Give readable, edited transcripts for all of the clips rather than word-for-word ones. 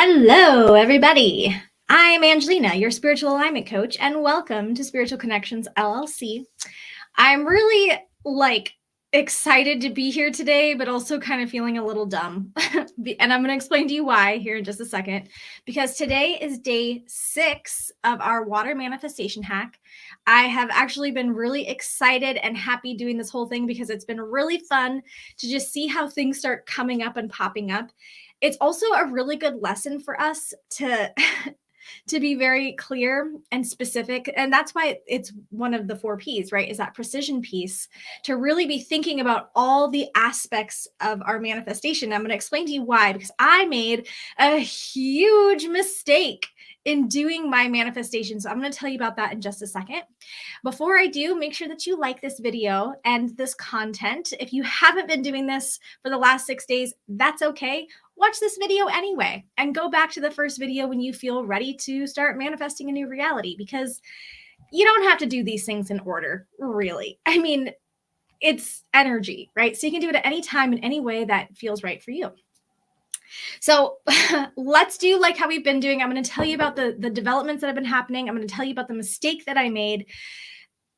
Hello, everybody. I'm Angelina, your spiritual alignment coach, and welcome to Spiritual Connections LLC. I'm really excited to be here today, but also kind of feeling a little dumb. And I'm going to explain to you why here in just a second, because today is day 6 of our water manifestation hack. I have actually been really excited and happy doing this whole thing because it's been really fun to just see how things start coming up and popping up. It's also a really good lesson for us to to be very clear and specific. And that's why it's one of the 4 P's, right? Is that precision piece to really be thinking about all the aspects of our manifestation. I'm going to explain to you why, because I made a huge mistake in doing my manifestation. So I'm going to tell you about that in just a second. Before I do, make sure that you like this video and this content. If you haven't been doing this for the last 6 days, that's okay. Watch this video anyway and go back to the first video when you feel ready to start manifesting a new reality, because you don't have to do these things in order, really. I mean, it's energy, right? So you can do it at any time in any way that feels right for you. So let's do like how we've been doing. I'm going to tell you about the developments that have been happening. I'm going to tell you about the mistake that I made.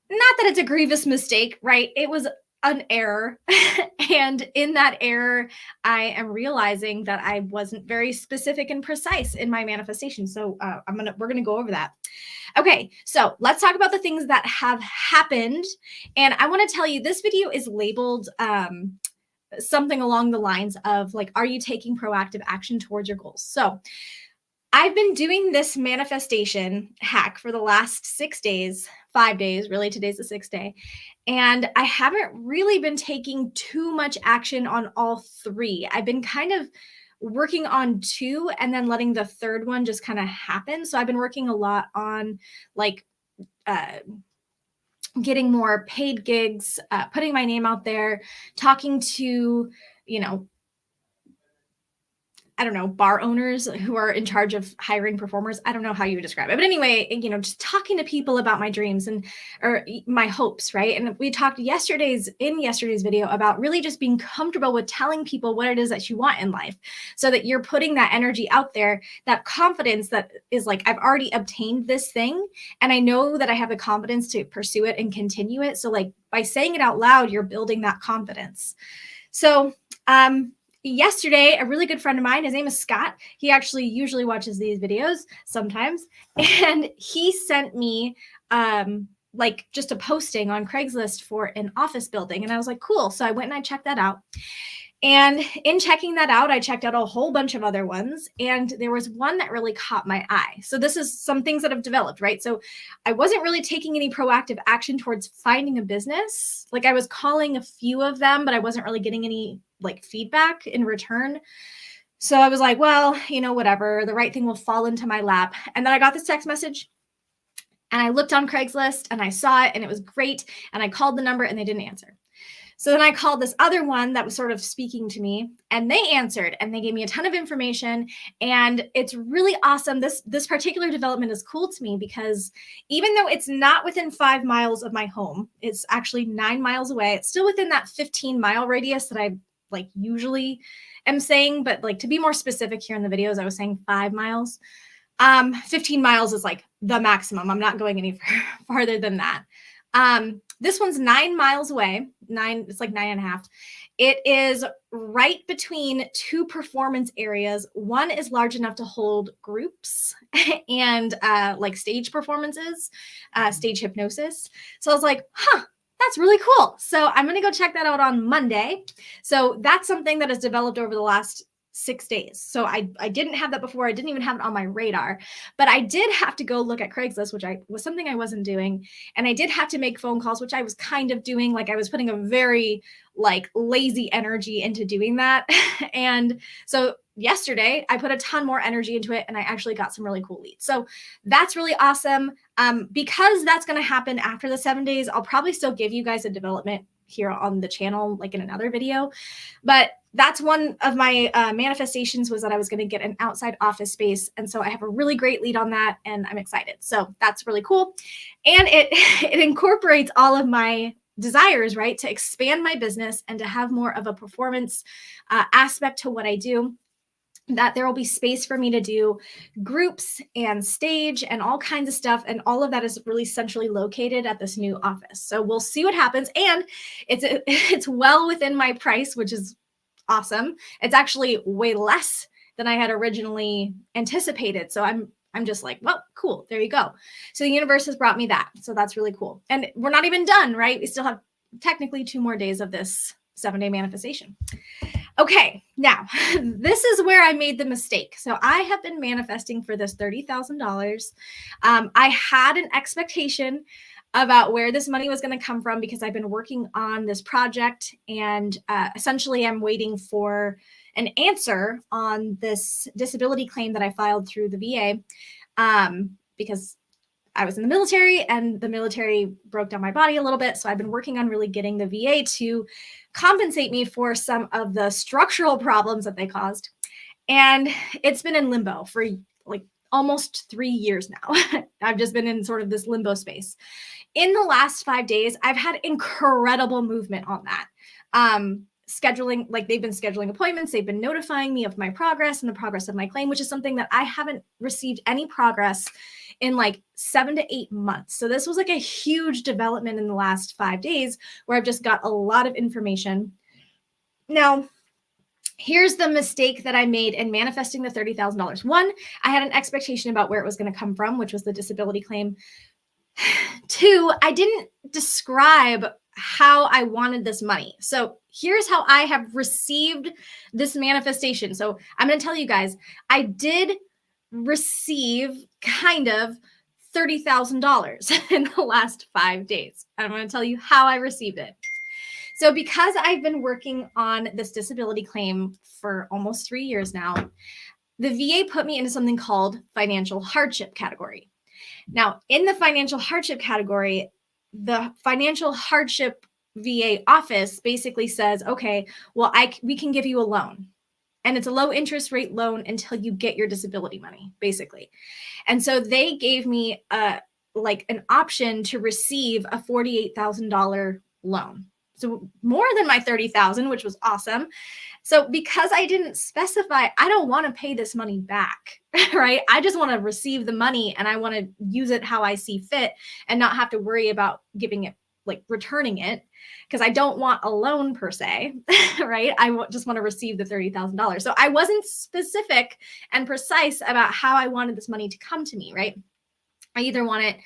Not that it's a grievous mistake, right? It was an error. And in that error, I am realizing that I wasn't very specific and precise in my manifestation. So we're gonna go over that. Okay, so let's talk about the things that have happened. And I want to tell you, this video is labeled something along the lines of like, are you taking proactive action towards your goals? So I've been doing this manifestation hack for the last 6 days, 5 days, really today's the 6th day. And I haven't really been taking too much action on all 3. I've been kind of working on 2 and then letting the 3rd one just kind of happen. So I've been working a lot on like getting more paid gigs, putting my name out there, talking to, I don't know, bar owners who are in charge of hiring performers. I don't know how you would describe it. But anyway, just talking to people about my dreams or my hopes, right? And we talked in yesterday's video about really just being comfortable with telling people what it is that you want in life, so that you're putting that energy out there, that confidence that is like, I've already obtained this thing and I know that I have the confidence to pursue it and continue it. So like by saying it out loud, you're building that confidence. So, yesterday, a really good friend of mine, his name is Scott. He actually usually watches these videos sometimes. And he sent me like just a posting on Craigslist for an office building. And I was like, cool. So I went and I checked that out. And in checking that out, I checked out a whole bunch of other ones. And there was one that really caught my eye. So this is some things that have developed, right? So I wasn't really taking any proactive action towards finding a business. Like I was calling a few of them, but I wasn't really getting any like feedback in return. So I was like, well, whatever, the right thing will fall into my lap. And then I got this text message and I looked on Craigslist and I saw it and it was great. And I called the number and they didn't answer. So then I called this other one that was sort of speaking to me and they answered and they gave me a ton of information. And it's really awesome. This particular development is cool to me because even though it's not within 5 miles of my home, it's actually 9 miles away. It's still within that 15-mile radius that I like usually am saying, but like to be more specific here in the videos, I was saying 5 miles. 15 miles is like the maximum. I'm not going any farther than that. This one's 9 miles away. It's like 9.5. It is right between 2 performance areas. One is large enough to hold groups and like stage performances, stage hypnosis. So I was like, that's really cool. So I'm going to go check that out on Monday. So that's something that has developed over the last 6 days. So I didn't have that before. I didn't even have it on my radar, but I did have to go look at Craigslist, which was something I wasn't doing. And I did have to make phone calls, which I was kind of doing. Like I was putting a very like lazy energy into doing that. And so yesterday I put a ton more energy into it and I actually got some really cool leads. So that's really awesome. Because that's going to happen after the 7 days, I'll probably still give you guys a development here on the channel, like in another video. But that's one of my manifestations, was that I was going to get an outside office space. And so I have a really great lead on that and I'm excited. So that's really cool. And it incorporates all of my desires, right? To expand my business and to have more of a performance aspect to what I do. that there will be space for me to do groups and stage and all kinds of stuff. And all of that is really centrally located at this new office. So we'll see what happens. And it's well within my price, which is awesome. It's actually way less than I had originally anticipated. So I'm just like, well, cool. There you go. So the universe has brought me that. So that's really cool. And we're not even done, right? We still have technically 2 more days of this 7-day manifestation. Okay, now this is where I made the mistake. So I have been manifesting for this $30,000. I had an expectation about where this money was going to come from because I've been working on this project, and essentially I'm waiting for an answer on this disability claim that I filed through the VA because I was in the military and the military broke down my body a little bit. So I've been working on really getting the VA to compensate me for some of the structural problems that they caused. And it's been in limbo for like almost 3 years now. I've just been in sort of this limbo space. In the last 5 days, I've had incredible movement on that. Scheduling, like they've been scheduling appointments, they've been notifying me of my progress and the progress of my claim, which is something that I haven't received any progress in like 7 to 8 months. So this was like a huge development in the last 5 days where I've just got a lot of information. Now, here's the mistake that I made in manifesting the $30,000. One, I had an expectation about where it was going to come from, which was the disability claim. 2, I didn't describe how I wanted this money. So here's how I have received this manifestation. So I'm going to tell you guys, I did receive kind of $30,000 in the last 5 days. I'm going to tell you how I received it. So because I've been working on this disability claim for almost 3 years now, the VA put me into something called financial hardship category. Now, in the financial hardship category, the financial hardship VA office basically says, okay, well, we can give you a loan. And it's a low interest rate loan until you get your disability money, basically. And so they gave me like an option to receive a $48,000 loan. So more than my $30,000, which was awesome. So because I didn't specify, I don't want to pay this money back, right? I just want to receive the money and I want to use it how I see fit and not have to worry about giving it, like returning it, because I don't want a loan per se, right? I just want to receive the $30,000. So I wasn't specific and precise about how I wanted this money to come to me, right? I either want it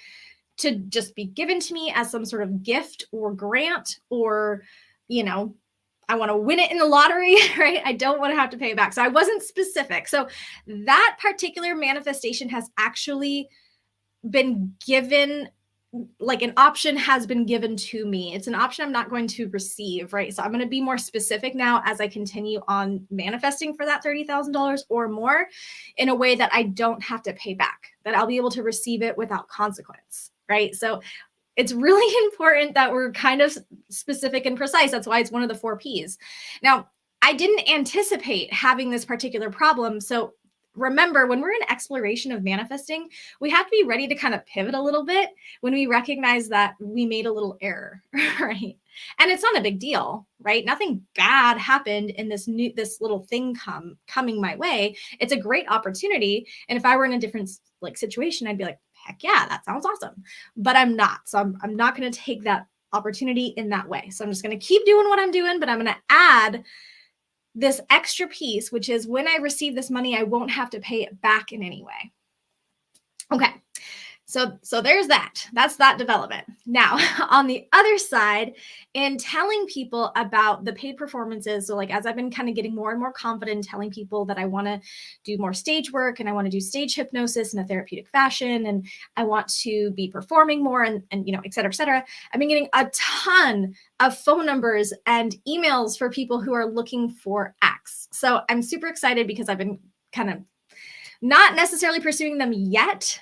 to just be given to me as some sort of gift or grant, or, you know, I want to win it in the lottery, right? I don't want to have to pay it back. So I wasn't specific. So that particular manifestation has actually been given, like an option has been given to me. It's an option I'm not going to receive, right? So I'm going to be more specific now as I continue on manifesting for that $30,000 or more in a way that I don't have to pay back, that I'll be able to receive it without consequence, right? So it's really important that we're kind of specific and precise. That's why it's one of the 4 Ps. Now, I didn't anticipate having this particular problem. So remember, when we're in exploration of manifesting, we have to be ready to kind of pivot a little bit when we recognize that we made a little error, right? And it's not a big deal, right? Nothing bad happened in this little thing coming my way. It's a great opportunity. And if I were in a different like situation, I'd be like, heck yeah, that sounds awesome. But I'm not. So I'm not going to take that opportunity in that way. So I'm just going to keep doing what I'm doing, but I'm going to add this extra piece, which is when I receive this money, I won't have to pay it back in any way. Okay. So there's that. That's that development. Now, on the other side, in telling people about the paid performances, so like as I've been kind of getting more and more confident in telling people that I want to do more stage work and I want to do stage hypnosis in a therapeutic fashion and I want to be performing more and you know, et cetera, I've been getting a ton of phone numbers and emails for people who are looking for acts. So I'm super excited because I've been kind of not necessarily pursuing them yet,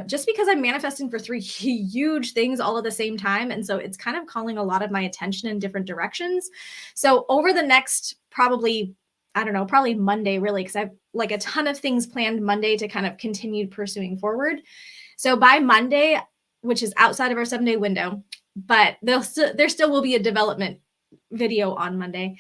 just because I'm manifesting for 3 huge things all at the same time. And so it's kind of calling a lot of my attention in different directions. So over the next probably Monday, really, because I've like a ton of things planned Monday to kind of continue pursuing forward. So by Monday, which is outside of our 7-day window, but there still will be a development video on Monday.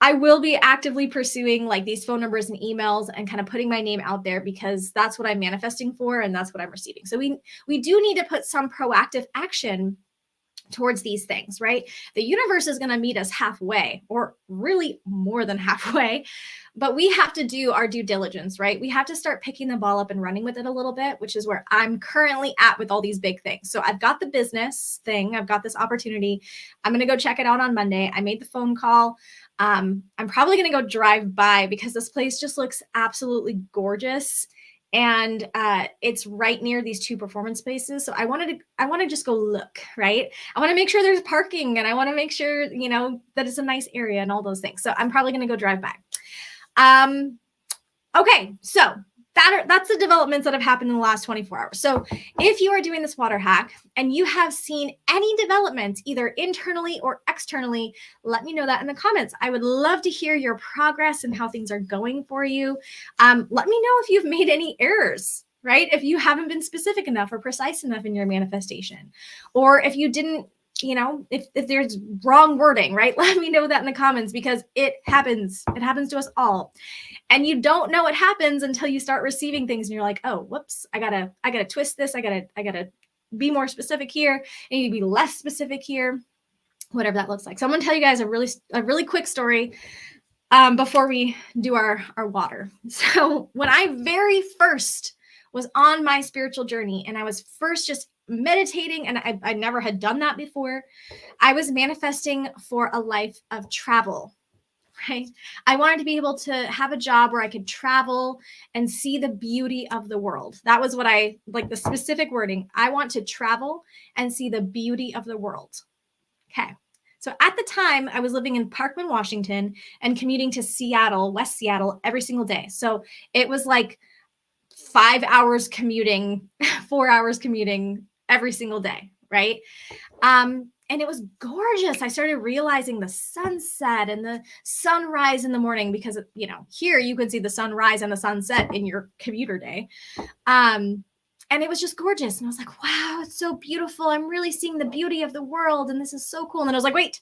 I will be actively pursuing like these phone numbers and emails and kind of putting my name out there because that's what I'm manifesting for and that's what I'm receiving. So we do need to put some proactive action towards these things, right? The universe is going to meet us halfway, or really more than halfway, but we have to do our due diligence, right? We have to start picking the ball up and running with it a little bit, which is where I'm currently at with all these big things. So I've got the business thing, I've got this opportunity. I'm going to go check it out on Monday. I made the phone call. I'm probably going to go drive by because this place just looks absolutely gorgeous. And it's right near these two performance spaces. So I want to just go look, right? I want to make sure there's parking and I want to make sure, that it's a nice area and all those things. So I'm probably going to go drive by. Okay, so that's the developments that have happened in the last 24 hours. So if you are doing this water hack and you have seen any developments, either internally or externally, let me know that in the comments. I would love to hear your progress and how things are going for you. Let me know if you've made any errors, right? If you haven't been specific enough or precise enough in your manifestation, or if you didn't, if there's wrong wording, right? Let me know that in the comments because it happens. It happens to us all. And you don't know what happens until you start receiving things and you're like, oh, whoops, I gotta twist this. I gotta be more specific here. I need to be less specific here, whatever that looks like. So I'm gonna tell you guys a really quick story before we do our water. So when I very first was on my spiritual journey and I was first just meditating, and I never had done that before, I was manifesting for a life of travel, right? I wanted to be able to have a job where I could travel and see the beauty of the world. That was what the specific wording. I want to travel and see the beauty of the world. Okay. So at the time, I was living in Parkland, Washington, and commuting to Seattle, West Seattle, every single day. So it was like 5 hours commuting, 4 hours commuting every single day, right? And it was gorgeous. I started realizing the sunset and the sunrise in the morning because, here you can see the sunrise and the sunset in your commuter day. And it was just gorgeous. And I was like, wow, it's so beautiful. I'm really seeing the beauty of the world. And this is so cool. And then I was like, wait,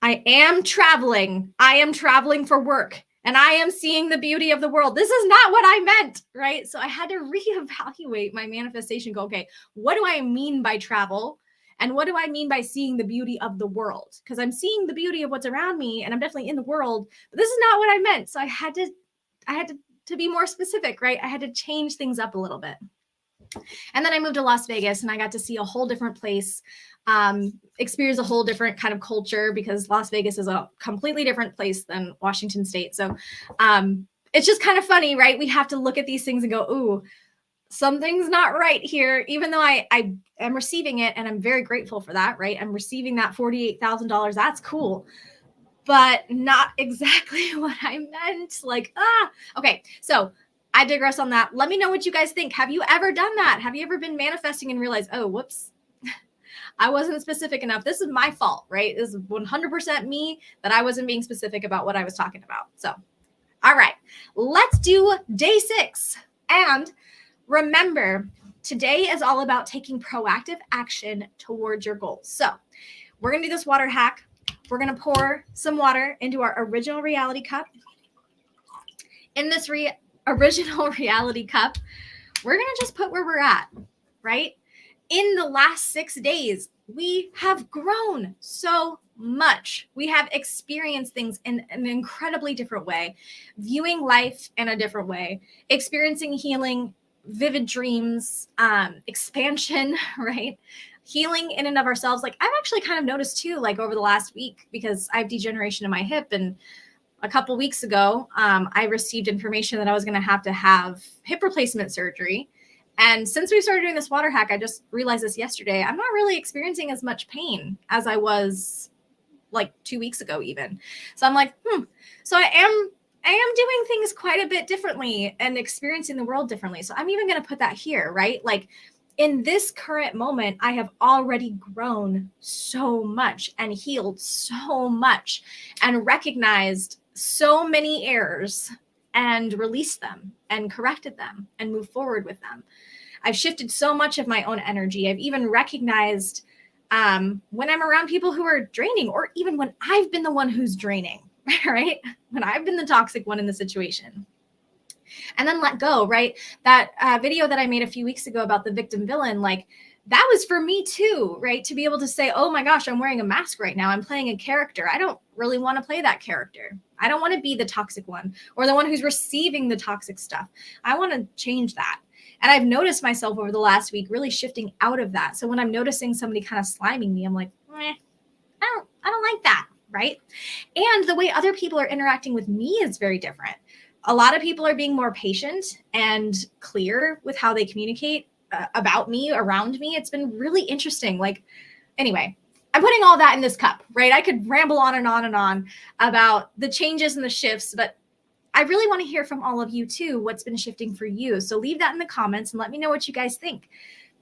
I am traveling. I am traveling for work. And I am seeing the beauty of the world. This is not what I meant, right? So I had to reevaluate my manifestation, go, okay, what do I mean by travel? And what do I mean by seeing the beauty of the world? Because I'm seeing the beauty of what's around me and I'm definitely in the world, but this is not what I meant. So I had to be more specific, right? I had to change things up a little bit. And then I moved to Las Vegas and I got to see a whole different place, experience a whole different kind of culture because Las Vegas is a completely different place than Washington State. So it's just kind of funny, right? We have to look at these things and go, ooh, something's not right here, even though I am receiving it and I'm very grateful for that, right? I'm receiving that $48,000. That's cool, but not exactly what I meant. Okay. So I digress on that. Let me know what you guys think. Have you ever done that? Have you ever been manifesting and realized, oh, whoops, I wasn't specific enough. This is my fault, right? This is 100% me that I wasn't being specific about what I was talking about. So, all right, let's do day 6. And remember, today is all about taking proactive action towards your goals. So we're going to do this water hack. We're going to pour some water into our original reality cup. In this original reality cup, we're going to just put where we're at, right? In the last 6 days, we have grown so much. We have experienced things in an incredibly different way, viewing life in a different way, experiencing healing, vivid dreams, expansion, right? Healing in and of ourselves. Like I've actually kind of noticed too, like over the last week, because I have degeneration in my hip, and a couple weeks ago, I received information that I was going to have hip replacement surgery. And since we started doing this water hack, I just realized this yesterday, I'm not really experiencing as much pain as I was like 2 weeks ago even. So I'm like, so I am doing things quite a bit differently and experiencing the world differently. So I'm even going to put that here, right? Like in this current moment, I have already grown so much and healed so much and recognized so many errors and released them and corrected them and moved forward with them. I've shifted so much of my own energy. I've even recognized when I'm around people who are draining, or even when I've been the one who's draining, right? When I've been the toxic one in the situation. And then let go, right? That video that I made a few weeks ago about the victim villain, like that was for me too, right? To be able to say, oh my gosh, I'm wearing a mask right now. I'm playing a character. I don't really want to play that character. I don't want to be the toxic one or the one who's receiving the toxic stuff. I want to change that. And I've noticed myself over the last week really shifting out of that. So when I'm noticing somebody kind of sliming me, I'm like, I don't like that, right? And the way other people are interacting with me is very different. A lot of people are being more patient and clear with how they communicate about me, around me. It's been really interesting. Like, anyway, I'm putting all that in this cup, right? I could ramble on and on and on about the changes and the shifts, but I really want to hear from all of you too, what's been shifting for you. So leave that in the comments and let me know what you guys think.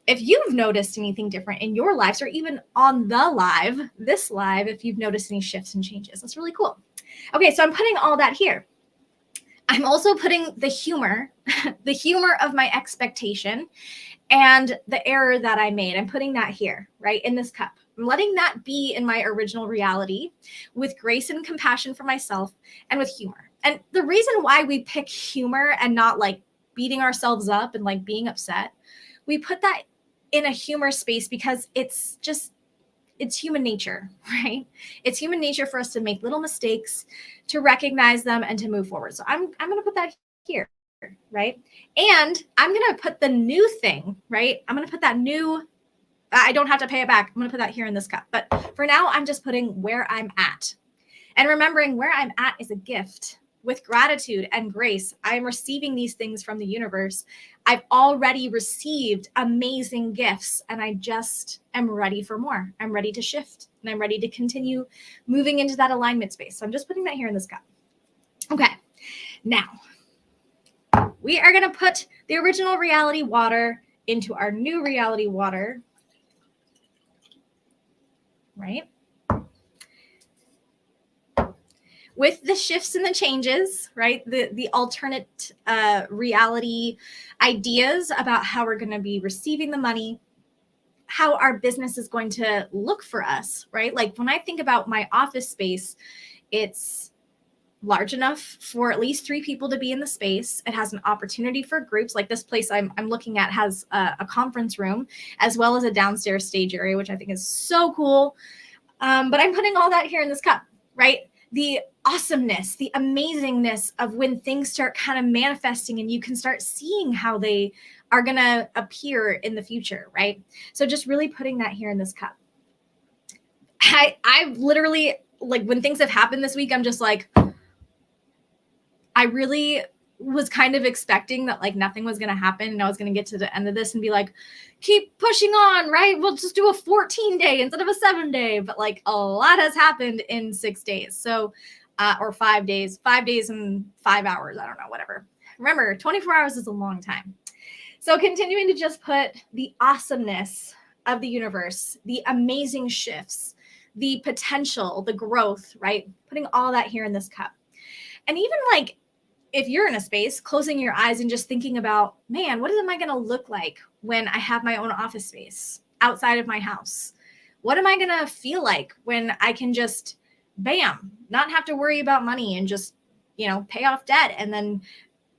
If you've noticed anything different in your lives or even on the live, this live, if you've noticed any shifts and changes, that's really cool. Okay, so I'm putting all that here. I'm also putting the humor, the humor of my expectation and the error that I made. I'm putting that here, right, in this cup. I'm letting that be in my original reality with grace and compassion for myself and with humor. And the reason why we pick humor and not like beating ourselves up and like being upset, we put that in a humor space because it's human nature, right? It's human nature for us to make little mistakes, to recognize them and to move forward. So I'm going to put that here, right? And I'm going to put the new thing, right? I'm going to put that new, I don't have to pay it back. I'm going to put that here in this cup. But for now, I'm just putting where I'm at. And remembering where I'm at is a gift. With gratitude and grace, I'm receiving these things from the universe. I've already received amazing gifts, and I just am ready for more. I'm ready to shift, and I'm ready to continue moving into that alignment space. So I'm just putting that here in this cup. Okay, now we are going to put the original reality water into our new reality water, right? With the shifts and the changes, right? The alternate reality ideas about how we're going to be receiving the money, how our business is going to look for us, right? Like when I think about my office space, it's large enough for at least 3 people to be in the space. It has an opportunity for groups. Like this place I'm looking at has a conference room as well as a downstairs stage area, which I think is so cool. But I'm putting all that here in this cup, right? The awesomeness, the amazingness of when things start kind of manifesting and you can start seeing how they are going to appear in the future, right? So just really putting that here in this cup. I've literally, like when things have happened this week, I'm just like, I really was kind of expecting that like nothing was going to happen and I was going to get to the end of this and be like, keep pushing on, right? We'll just do a 14-day instead of a 7-day. But like a lot has happened in 6 days. So, or 5 days and 5 hours. I don't know, whatever. Remember, 24 hours is a long time. So continuing to just put the awesomeness of the universe, the amazing shifts, the potential, the growth, right? Putting all that here in this cup. And even like, if you're in a space, closing your eyes and just thinking about, man, what am I going to look like when I have my own office space outside of my house? What am I going to feel like when I can just, bam, not have to worry about money and just, pay off debt? And then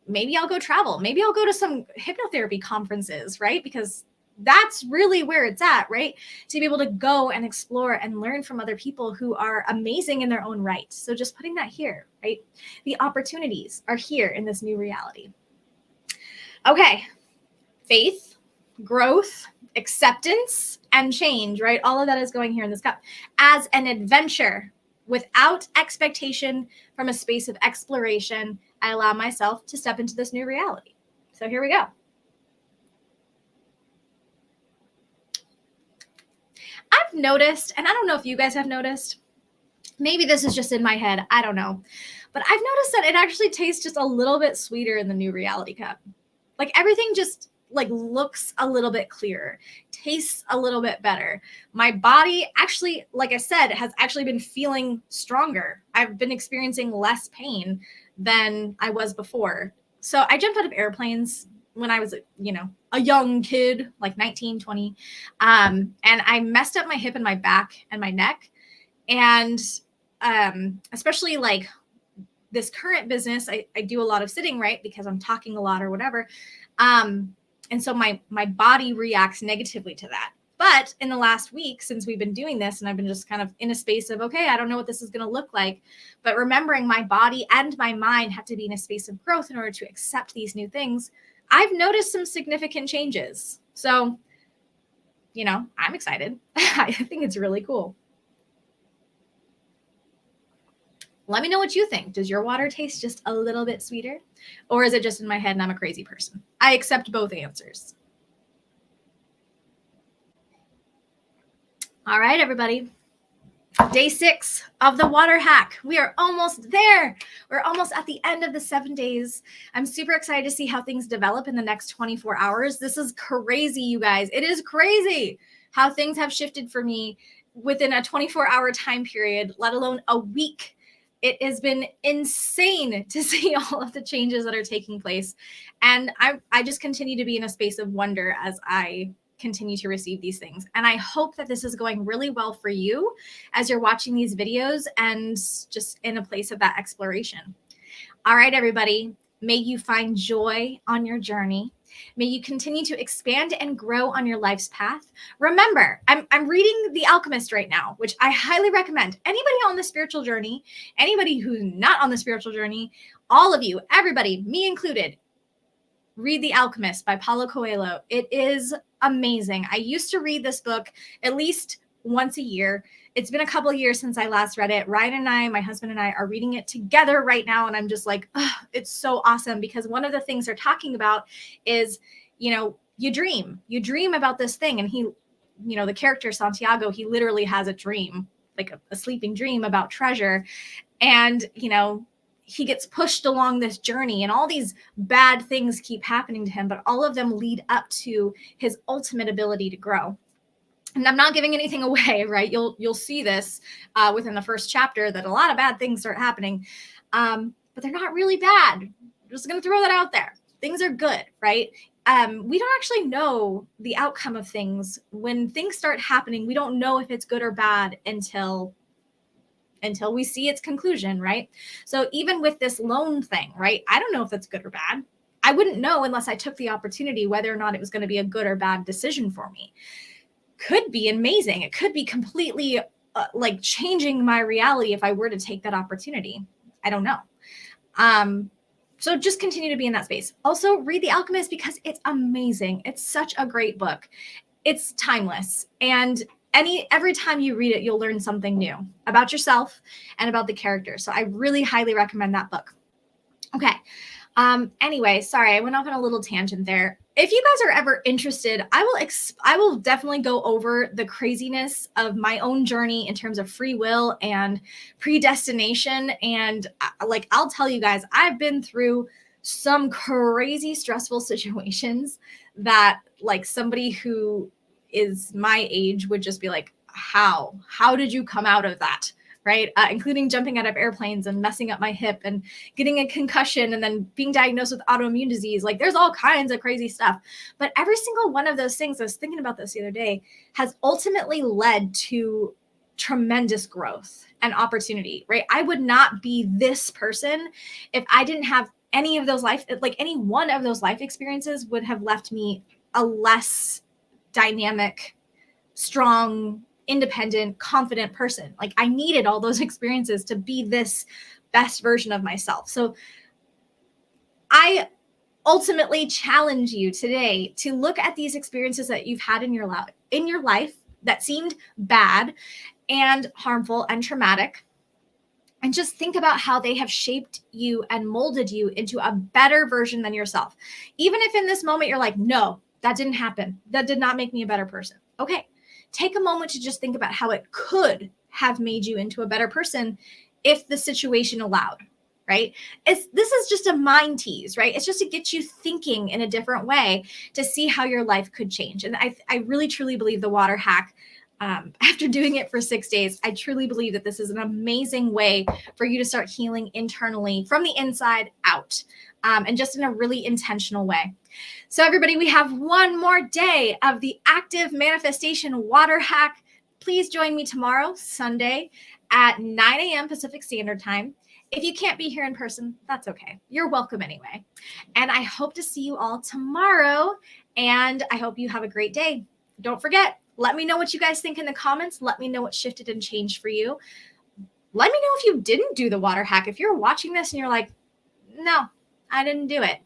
maybe I'll go travel. Maybe I'll go to some hypnotherapy conferences, right? Because that's really where it's at, right? To be able to go and explore and learn from other people who are amazing in their own right. So just putting that here, right? The opportunities are here in this new reality. Okay. Faith, growth, acceptance, and change, right? All of that is going here in this cup as an adventure without expectation from a space of exploration. I allow myself to step into this new reality. So here we go. I've noticed, and I don't know if you guys have noticed, maybe this is just in my head, I don't know, but I've noticed that it actually tastes just a little bit sweeter in the new reality cup. Like everything just like looks a little bit clearer, tastes a little bit better. My body actually, like I said, has actually been feeling stronger. I've been experiencing less pain than I was before. So I jumped out of airplanes when I was, a young kid, like 19, 20. And I messed up my hip and my back and my neck. And especially like this current business, I do a lot of sitting, right? Because I'm talking a lot or whatever. And so my body reacts negatively to that. But in the last week, since we've been doing this, and I've been just kind of in a space of, okay, I don't know what this is going to look like, but remembering my body and my mind have to be in a space of growth in order to accept these new things, I've noticed some significant changes. So, I'm excited. I think it's really cool. Let me know what you think. Does your water taste just a little bit sweeter? Or is it just in my head and I'm a crazy person? I accept both answers. All right, everybody. Day 6 of the water hack. We are almost there. We're almost at the end of the 7 days. I'm super excited to see how things develop in the next 24 hours. This is crazy, you guys. It is crazy how things have shifted for me within a 24-hour time period, let alone a week. It has been insane to see all of the changes that are taking place. And I just continue to be in a space of wonder as I continue to receive these things. And I hope that this is going really well for you as you're watching these videos and just in a place of that exploration. All right, everybody, may you find joy on your journey. May you continue to expand and grow on your life's path. Remember, I'm reading The Alchemist right now, which I highly recommend. Anybody on the spiritual journey, anybody who's not on the spiritual journey, all of you, everybody, me included, read The Alchemist by Paulo Coelho. It is amazing. I used to read this book at least once a year. It's been a couple of years since I last read it. Ryan and I, my husband and I, are reading it together right now. And I'm just like, oh, it's so awesome, because one of the things they're talking about is, you dream about this thing. And he, the character Santiago, he literally has a dream, like a sleeping dream about treasure. And, he gets pushed along this journey and all these bad things keep happening to him, but all of them lead up to his ultimate ability to grow. And I'm not giving anything away, right? You'll see this within the first chapter that a lot of bad things start happening, but they're not really bad. I'm just going to throw that out there. Things are good, right? We don't actually know the outcome of things. When things start happening, we don't know if it's good or bad until we see its conclusion, right? So even with this loan thing, right? I don't know if it's good or bad. I wouldn't know unless I took the opportunity whether or not it was going to be a good or bad decision for me. Could be amazing. It could be completely like changing my reality if I were to take that opportunity. I don't know. So just continue to be in that space. Also read The Alchemist because it's amazing. It's such a great book. It's timeless. And every time you read it, you'll learn something new about yourself and about the character. So I really highly recommend that book. Okay. Anyway, sorry, I went off on a little tangent there. If you guys are ever interested, I will definitely go over the craziness of my own journey in terms of free will and predestination. And I'll tell you guys, I've been through some crazy stressful situations that like somebody who is my age would just be like, how did you come out of that? Right? Including jumping out of airplanes and messing up my hip and getting a concussion and then being diagnosed with autoimmune disease. Like there's all kinds of crazy stuff. But every single one of those things, I was thinking about this the other day, has ultimately led to tremendous growth and opportunity, right? I would not be this person if I didn't have any of those any one of those life experiences would have left me a less dynamic, strong, independent, confident person. Like I needed all those experiences to be this best version of myself. So I ultimately challenge you today to look at these experiences that you've had in your life that seemed bad and harmful and traumatic, and just think about how they have shaped you and molded you into a better version than yourself. Even if in this moment you're like, no, that didn't happen. That did not make me a better person. Okay. Take a moment to just think about how it could have made you into a better person if the situation allowed, right? This is just a mind tease, right? It's just to get you thinking in a different way to see how your life could change. And I really, truly believe the water hack, after doing it for 6 days, I truly believe that this is an amazing way for you to start healing internally from the inside out, and just in a really intentional way. So everybody, we have one more day of the active manifestation water hack. Please join me tomorrow, Sunday, at 9 a.m. Pacific Standard Time. If you can't be here in person, that's okay. You're welcome anyway. And I hope to see you all tomorrow. And I hope you have a great day. Don't forget, let me know what you guys think in the comments. Let me know what shifted and changed for you. Let me know if you didn't do the water hack. If you're watching this and you're like, no, I didn't do it.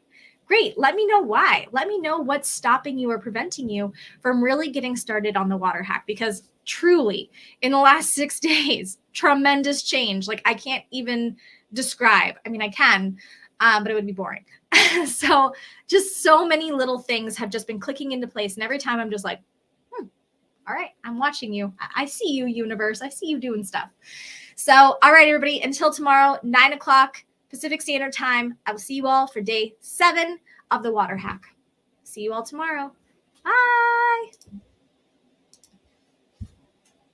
Great. Let me know why. Let me know what's stopping you or preventing you from really getting started on the water hack, because truly in the last 6 days, tremendous change. Like I can't even describe. I mean, I can, but it would be boring. So just so many little things have just been clicking into place. And every time I'm just like, all right, I'm watching you. I see you, universe. I see you doing stuff. So, all right, everybody, until tomorrow, 9 o'clock Pacific Standard Time, I will see you all for day 7 of the water hack. See you all tomorrow. Bye.